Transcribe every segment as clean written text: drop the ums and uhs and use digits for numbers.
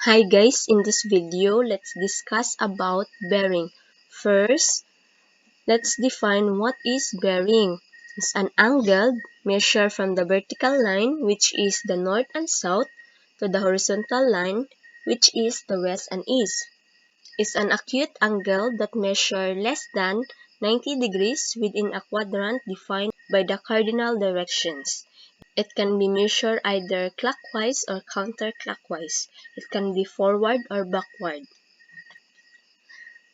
Hi guys, in this video, let's discuss about bearing. First, let's define what is bearing. It's an angle measured from the vertical line, which is the north and south, to the horizontal line, which is the west and east. It's an acute angle that measures less than 90 degrees within a quadrant defined by the cardinal directions. It can be measured either clockwise or counterclockwise. It can be forward or backward.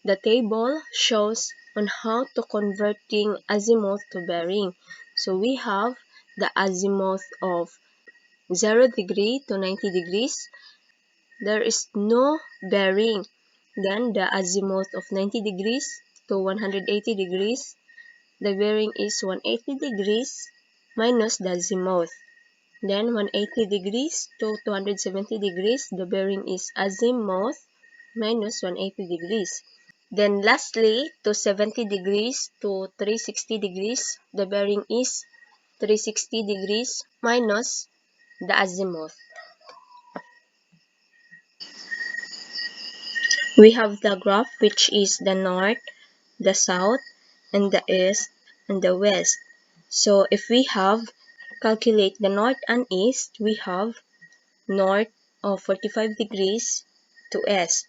The table shows on how to converting azimuth to bearing. So we have the azimuth of 0 degree to 90 degrees. There is no bearing. Then the azimuth of 90 degrees to 180 degrees. The bearing is 180 degrees minus the azimuth. Then 180 degrees to 270 degrees, the bearing is azimuth minus 180 degrees. Then lastly, to 70 degrees to 360 degrees, the bearing is 360 degrees minus the azimuth. We have the graph, which is the north, the south, and the east, and the west. So if we calculate the north and east, we have north of 45 degrees to east.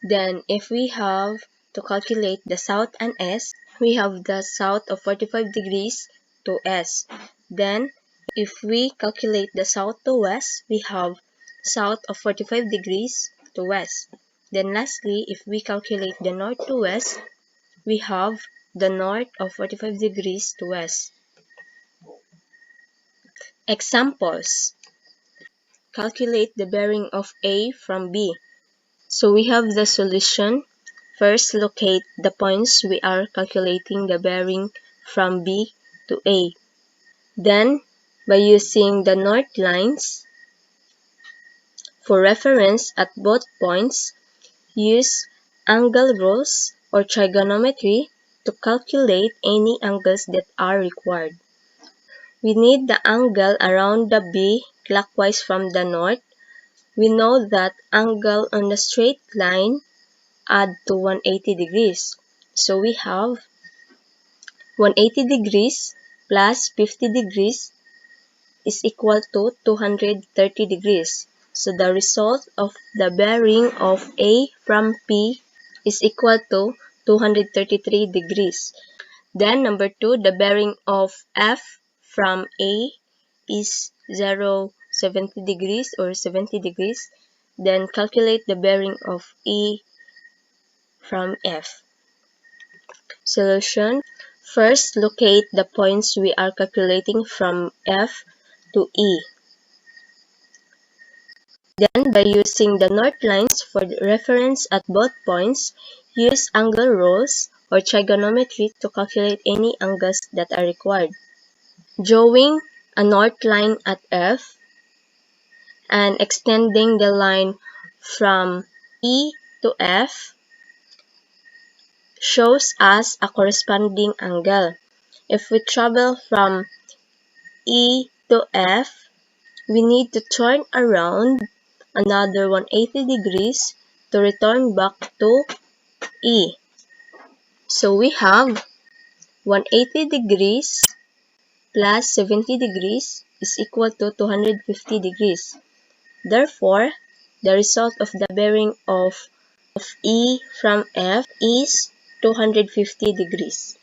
Then if we have to calculate the south and east, we have the south of 45 degrees to east. Then if we calculate the south to west, we have south of 45 degrees to west. Then lastly, if we calculate the north to west, we have the north of 45 degrees to west. Examples. Calculate the bearing of A from B. So we have the solution. First, locate the points we are calculating the bearing from B to A. Then, by using the north lines, for reference at both points, use angle rules or trigonometry to calculate any angles that are required. We need the angle around the B clockwise from the north. We know that angle on the straight line add to 180 degrees. So we have 180 degrees plus 50 degrees is equal to 230 degrees. So the result of the bearing of A from P is equal to 233 degrees. Then number 2, the bearing of F from A is 70 degrees or 70 degrees. Then calculate the bearing of E from F. Solution. First, locate the points we are calculating from F to E. Then, by using the north lines for the reference at both points, use angle rules or trigonometry to calculate any angles that are required. Drawing a north line at F and extending the line from E to F shows us a corresponding angle. If we travel from E to F, we need to turn around another 180 degrees to return back to E. So we have 180 degrees plus 70 degrees is equal to 250 degrees. Therefore, the result of the bearing of E from F is 250 degrees.